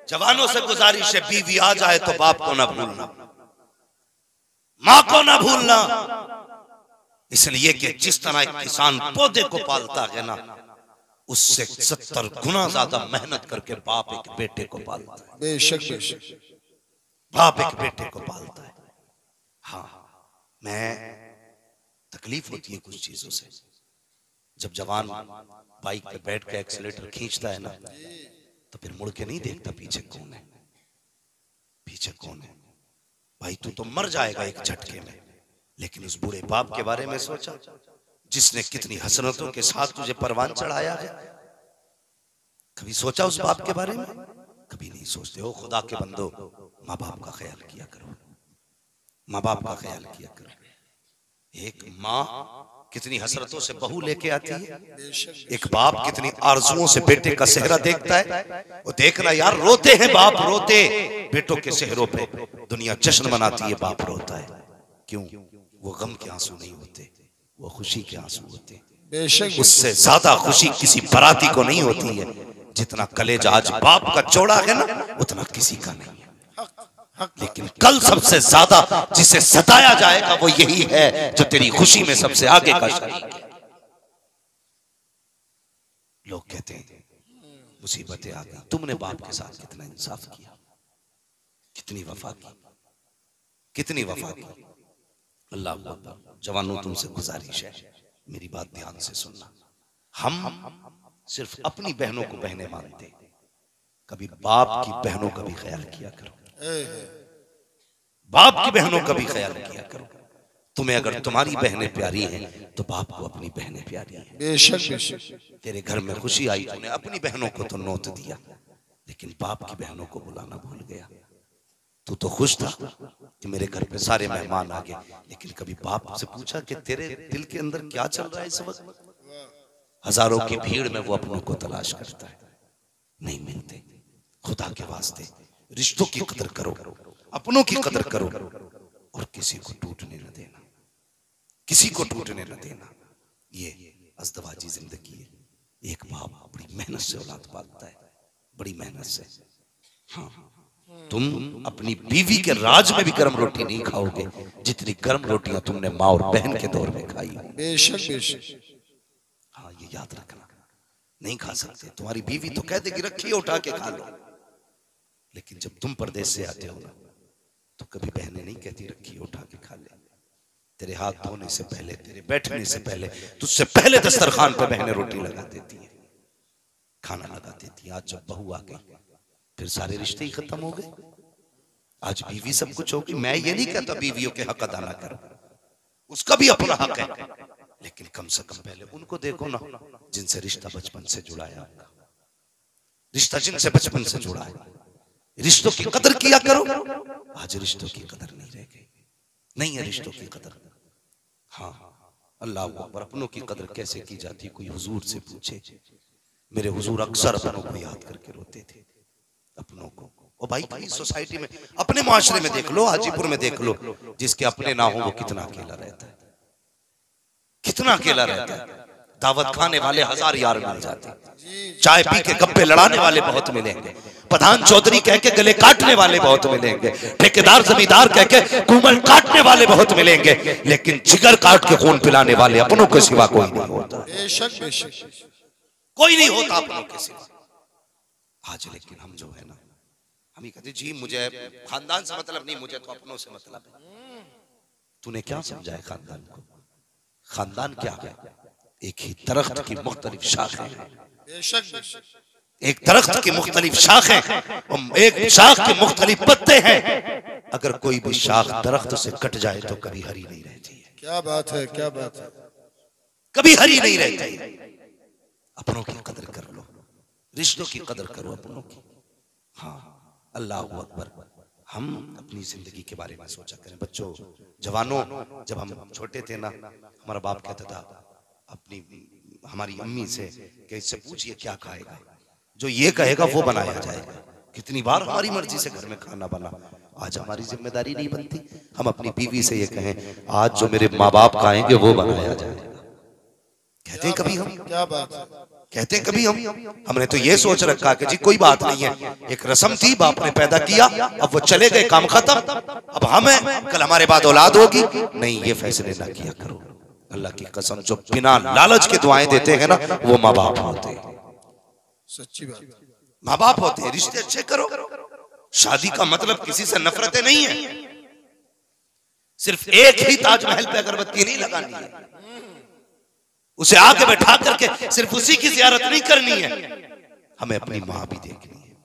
जवानों से गुजारिश है, बीवी आ जाए तो बाप को ना भूलना, मां को ना भूलना। इसलिए कि जिस तरह एक किसान पौधे को पालता है ना, उससे 70 गुना ज्यादा मेहनत करके बाप एक बेटे को पालता है। बेशक बेशक बाप एक बेटे को पालता है। हाँ, मैं तकलीफ होती है कुछ चीजों से। जब जवान बाइक पे बैठ के एक्सीलेटर खींचता है ना, तो फिर मुड़ के नहीं देखता पीछे कौन है, पीछे कौन है। भाई तू तो मर जाएगा एक झटके में, लेकिन उस बूढ़े बाप के बारे में सोचा जिसने कितनी हसरतों के साथ तुझे परवान चढ़ाया है। कभी सोचा उस बाप के बारे में? कभी नहीं सोचते हो। खुदा के बंदो, माँ बाप का ख्याल किया करो, माँ बाप का ख्याल किया करो। एक माँ कितनी हसरतों से बहू लेके आती है, एक बाप कितनी आरजुओं से बेटे का सेहरा देखता है। वो देखना यार, रोते हैं बाप, रोते बेटों के सेहरों पे दुनिया जश्न मनाती है, बाप रोता है। क्यों? वो गम के आंसू नहीं होते, वो खुशी के आंसू होते। बेशक उससे ज्यादा खुशी किसी बराती को नहीं होती है। जितना कलेजा आज बाप का चौड़ा है ना, उतना किसी का नहीं है। लेकिन कल सबसे ज्यादा जिसे सताया जाएगा वो यही है जो तेरी खुशी में सबसे आगे का शरीक है। लोग कहते हैं मुसीबतें आ गई, तुमने बाप के साथ कितना इंसाफ किया, कितनी वफा की, कितनी वफा की। अल्लाह अल्लाह। जवानों तुमसे गुजारिश है, मेरी बात ध्यान से सुनना। हम सिर्फ अपनी बहनों को बहनें मानते, कभी बाप की बहनों का भी ख्याल किया करो, बाप की बहनों का भी ख्याल किया करो। तुम्हें अगर तुम्हारी बहनें प्यारी हैं तो बाप को अपनी बहनें प्यारी हैं। बेशक बेशक तेरे घर में खुशी आई, तूने अपनी बहनों को तो नोत दिया, लेकिन बाप की बहनों को बुलाना भूल गया। तू तो खुश था कि मेरे घर पे सारे मेहमान आ गए, लेकिन कभी बाप से पूछा कि तेरे दिल के अंदर क्या चल रहा है इस वक्त? हजारों की भीड़ में वो अपनों को तलाश करता है, नहीं मिलते। खुदा के वास्ते रिश्तों की कदर करो, अपनों की कदर करो, और किसी को टूटने न देना, किसी को टूटने न देना। ये अज़दवाजी जिंदगी है। एक बाप बड़ी मेहनत से औलाद पालता है, बड़ी मेहनत से। हाँ, तुम अपनी बीवी के राज में भी गर्म रोटी नहीं खाओगे जितनी गर्म रोटियां तुमने माँ और बहन के दौर में खाई। बेशक बेशक हाँ, ये याद रखना, नहीं खा सकते। तुम्हारी बीवी तो कह देगी रखिए उठा के खा लो, लेकिन जब तुम परदेश से आते हो ना, तो कभी बहनें नहीं कहती रखिए उठा के खा ले। तेरे हाथ धोने से पहले, तेरे बैठने से पहले, तुझसे पहले दस्तरखान पे बहनें रोटी लगा देती है, खाना लगा देती है। आज जब बहू आ गई फिर सारे रिश्ते ही खत्म हो गए। आज बीवी सब कुछ होगी। मैं ये नहीं कहता बीवियों के हक अदा ना करो, उसका भी अपना हक है, लेकिन कम से कम पहले उनको देखो ना जिनसे रिश्ता बचपन से जुड़ा है। आपका रिश्ता जिनसे बचपन से जुड़ा है, रिश्तों की कदर किया करो। आज रिश्तों की कदर नहीं रह गई, नहीं है रिश्तों की कदर। हाँ, अल्लाह अकबर। अपनों की कदर कैसे की जाती, कोई हुजूर से पूछे। मेरे हुजूर अक्सर अपनों को याद करके रोते थे, अपनों को। ओ भाई, भाई सोसाइटी में, अपने माशरे में देख लो, हाजीपुर में देख लो, जिसके अपने ना हो वो कितना अकेला रहता है, कितना अकेला रहता है। दावत खाने वाले 1000 यार मिल जाते, चाय पी के गप्पे लड़ाने वाले बहुत मिलेंगे, प्रधान चौधरी कह के गले काटने वाले बहुत मिलेंगे, ठेकेदार जमींदार कह के कुमल काटने वाले बहुत मिलेंगे, लेकिन जिगर काट के खून पिलाने वाले अपनों के सिवा कोई नहीं होता। बेशक बेशक कोई नहीं होता अपनों के सिवा। आज लेकिन हम जो है ना, हम ही कहते जी मुझे खानदान से मतलब नहीं, मुझे तो अपनों से मतलब है। तूने क्या समझा है खानदान को? खानदान क्या है? एक ही दरख्त की मुख्तलिफ शाखें हैं। बेशक बेशक एक दरख्त की मुख्तलिफ शाखें, एक शाख के मुख्तलिफ पत्ते हैं। अगर कोई भी शाख दरख्त से कट जाए तो कभी हरी नहीं रहती है। क्या बात है, क्या बात है। कभी हरी नहीं रहती है। अपनों की कदर कर लो, रिश्तों की कदर करो, अपनों की। हाँ, अल्लाह अकबर। हम अपनी जिंदगी के बारे में सोचा करें। बच्चों, जवानों, जब हम छोटे थे ना, हमारा बाप कहता था अपनी हमारी अम्मी से कि इससे पूछिए क्या खाएगा, जो ये कहेगा वो बनाया जाएगा। कितनी बार हमारी मर्जी से घर में खाना बना। आज हमारी जिम्मेदारी नहीं बनती, हम अपनी बीवी से ये कहें आज जो मेरे माँ बाप खाएंगे वो बनाया जाएगा। कहते हैं कभी हम? क्या बात है। कहते हैं कभी हमने तो ये सोच रखा कि जी कोई बात नहीं है, एक रस्म थी, बाप ने पैदा किया, अब वो चले गए, काम खत्म, अब हम हैं, कल हमारे बाद औलाद होगी। नहीं, ये फैसले ना किया करो। अल्लाह की कसम, जो बिना लालच के दुआएं देते हैं ना, वो माँ बाप होते हैं। सच्ची बात। माँ बाप होते हैं। रिश्ते अच्छे करो। शादी का मतलब किसी से नफरतें नहीं है। सिर्फ एक ही ताजमहल पे अगरबत्ती नहीं लगानी है, उसे आगे बैठा करके सिर्फ उसी की जियारत नहीं करनी है। हमें अपनी माँ भी देखनी है,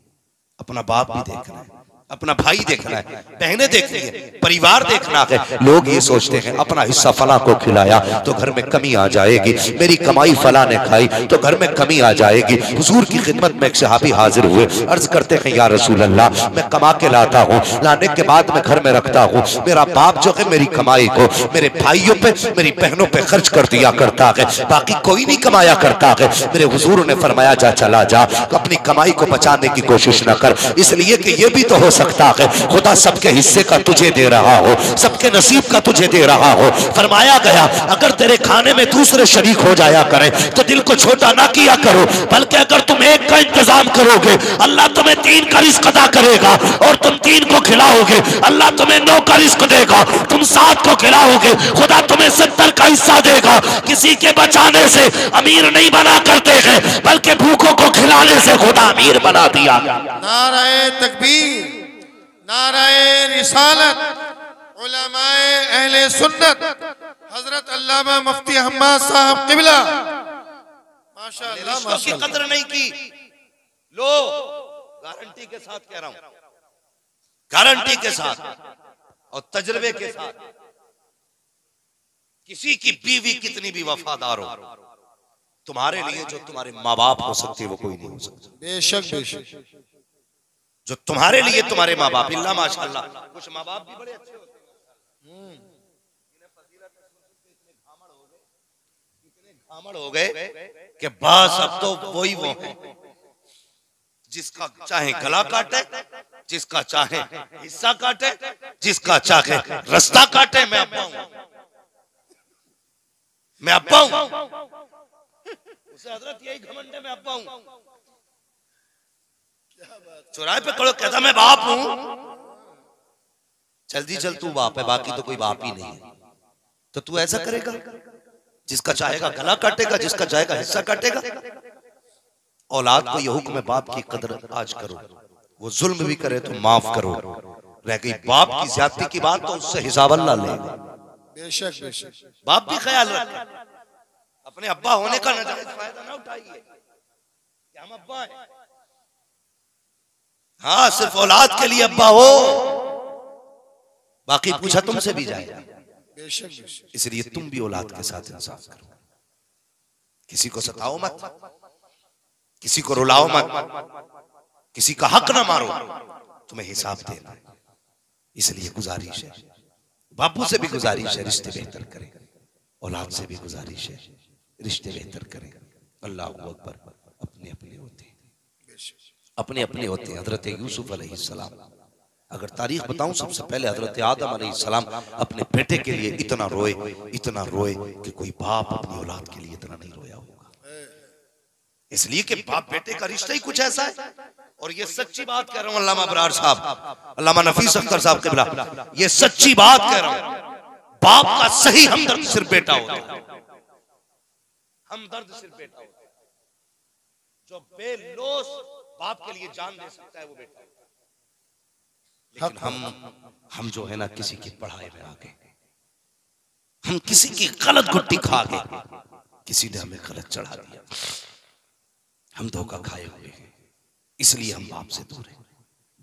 अपना बाप भी देखना है, अपना भाई देखना है, बहनें देखनी है, परिवार देखना है। लोग ये सोचते हैं अपना हिस्सा फला को खिलाया तो घर में कमी आ जाएगी, मेरी कमाई फला ने खाई तो घर में कमी आ जाएगी। हुजूर की खिदमत में एक सहाबी हाजिर हुए, अर्ज करते हैं या रसूल अल्लाह, मैं कमा के लाता हूँ, लाने के बाद मैं घर में रखता हूँ, मेरा बाप जो है मेरी कमाई को मेरे भाइयों पे, मेरी बहनों पे खर्च कर दिया करता है, बाकी कोई नहीं कमाया करता है। मेरे हुजूर ने फरमाया जा चला जा, अपनी कमाई को बचाने की कोशिश न कर, इसलिए कि ये भी तो हो सकता है खुदा सबके हिस्से का तुझे दे रहा हो, सबके नसीब का तुझे दे रहा हो। फरमाया गया अगर तेरे खाने में दूसरे शरीक हो जाया करें तो दिल को छोटा ना किया करो, बल्कि अगर तुम एक का इंतजाम करोगे अल्लाह तुम्हें 3 का रिस्क अदा करेगा, और तुम 3 को खिलाओगे अल्लाह तुम्हें 9 का रिस्क देगा, तुम 7 को खिलाओगे खुदा तुम्हें 70 का हिस्सा देगा। किसी के बचाने से अमीर नहीं बना करते हैं, बल्कि भूखों को खिलाने से खुदा अमीर बना दिया। नाराए तकबीर, नाराए रिसालत, उलमाए अहले सुन्नत, हजरत अल्लामा मुफ्ती हम्माद साहब किबला, माशाअल्लाह रिश्तों की माशाअल्लाह। कदर नहीं की। लो, गारंटी के साथ कह रहा हूं, गारंटी के साथ और तजर्बे के साथ, किसी की बीवी कितनी भी वफादार हो, तुम्हारे लिए जो तुम्हारे माँ बाप हो सकते वो कोई नहीं हो सकता। बेशक बेशक। जो तुम्हारे लिए तुम्हारे माँ बाप, इल्ला माशाअल्लाह, कुछ माँ बाप भी बड़े अच्छे होते हैं, घामड़ हो गए कि बस अब तो वही वो है, जिसका चाहे गला काटे, जिसका चाहे हिस्सा काटे, जिसका चाहे रास्ता काटे। मैं अब्बा हूं, मैं अब्बा हूं, उसे हजरत यही घमंड है, मैं अब्बा हूं। चौराहे पे खड़ो कहता मैं बाप हूं, जल्दी चल तू बाप है, बाकी तो कोई बाप ही नहीं है। तो तू ऐसा करेगा, जिसका चाहेगा गला काटेगा, जिसका चाहेगा हिस्सा काटेगा। औलाद को यह हुक्म है बाप की कदर आज करो, वो जुल्म भी करे तो माफ करो। रह गई बाप की ज्यादती की बात, तो उससे हिसाब अल्लाह लेगा। बेशक बेशक। बाप भी ख्याल रखे, अपने अब्बा होने का नाजायज फायदा ना उठाइए कि हम अब्बा हैं। हाँ, सिर्फ औलाद के लिए अब्बा हो, बाकी पूछा तुमसे भी जाएगा। बेशक बेशक। इसलिए तुम भी औलाद के साथ इंसाफ करो, किसी को सताओ मत, किसी को रुलाओ मत, किसी का हक ना मारो, तुम्हें हिसाब देना। इसलिए गुजारिश है, बापू से भी गुजारिश है रिश्ते बेहतर करें, औलाद से भी गुजारिश है रिश्ते बेहतर करें। अल्लाह अकबर। अपने अपने होते हैं, अपने अपने होते हैं। हजरत यूसुफ अलैहिस्सलाम, अगर तारीख बताऊं, सबसे पहले हजरत आदम अलैहिस्सलाम अपने बेटे के लिए इतना रोए कि कोई बाप अपनी औलाद के लिए इतना नहीं रोया होगा। इसलिए कि बाप बेटे का रिश्ता ही कुछ ऐसा है। और ये सच्ची बात कह रहा हूं, अल्लामा अबरार साहब, अल्लामा नफीस अख्तर साहब किबला, ये सच्ची बात कह रहा हूं। बाप का सही हमदर्द सिर्फ बेटा होता है, हमदर्द सिर्फ बेटा होता है। जो बेलोस बाप के लिए जान दे सकता है वो बेटा होता है। लेकिन हम जो है ना, किसी की पढ़ाई में आ गए, हम किसी की गलत गुट्टी खा गए, किसी ने हमें गलत चढ़ा दिया, हम धोखा खाए हुए हैं, इसलिए हम बाप से दूर हैं।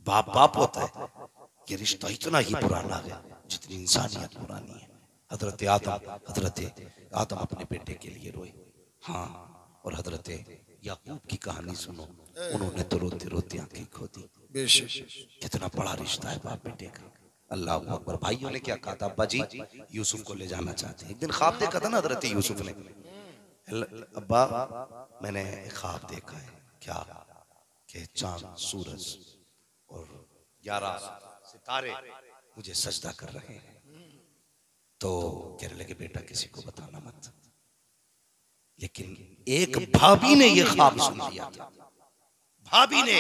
बाप बाप होता है, ये रिश्ता इतना ही पुराना है जितनी इंसानियत पुरानी है। हजरत आदम अपने बेटे के लिए रोए। हाँ, और हजरत याकूब की कहानी सुनो, उन्होंने तो रोते रोते आंखें खो दी। कितना बड़ा रिश्ता है बाप बेटे का। अल्लाह अकबर। भाइयों ने क्या कहा था, अब्बा जी यूसुफ को ले जाना चाहते हैं। एक दिन ख्वाब देखा था ना हजरत यूसुफ ने, अब्बा मैंने ख्वाब देखा है, क्या कि चांद सूरज और 11 सितारे मुझे सजदा कर रहे हैं। तो कहने लगे बेटा किसी को बताना मत, लेकिन एक भाभी ने यह ख्वाब सुन लिया था। भाभी ने,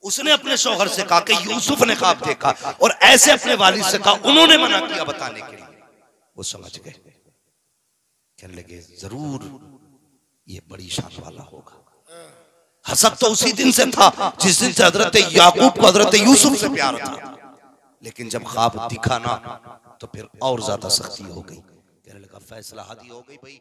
उसने अपने शौहर से कहा कि यूसुफ ने ख्वाब देखा, और ऐसे अपने वालिद से कहा, उन्होंने मना किया बताने के लिए। वो समझ गए, कहने लगे जरूर ये बड़ी शान वाला होगा। हसद तो उसी दिन से था जिस दिन से हजरत याकूब को हजरत यूसुफ से प्यार था, लेकिन जब ख्वाब दिखा ना तो फिर और ज्यादा सख्ती हो गई। कहने लगा फैसला हादी हो गई भाई।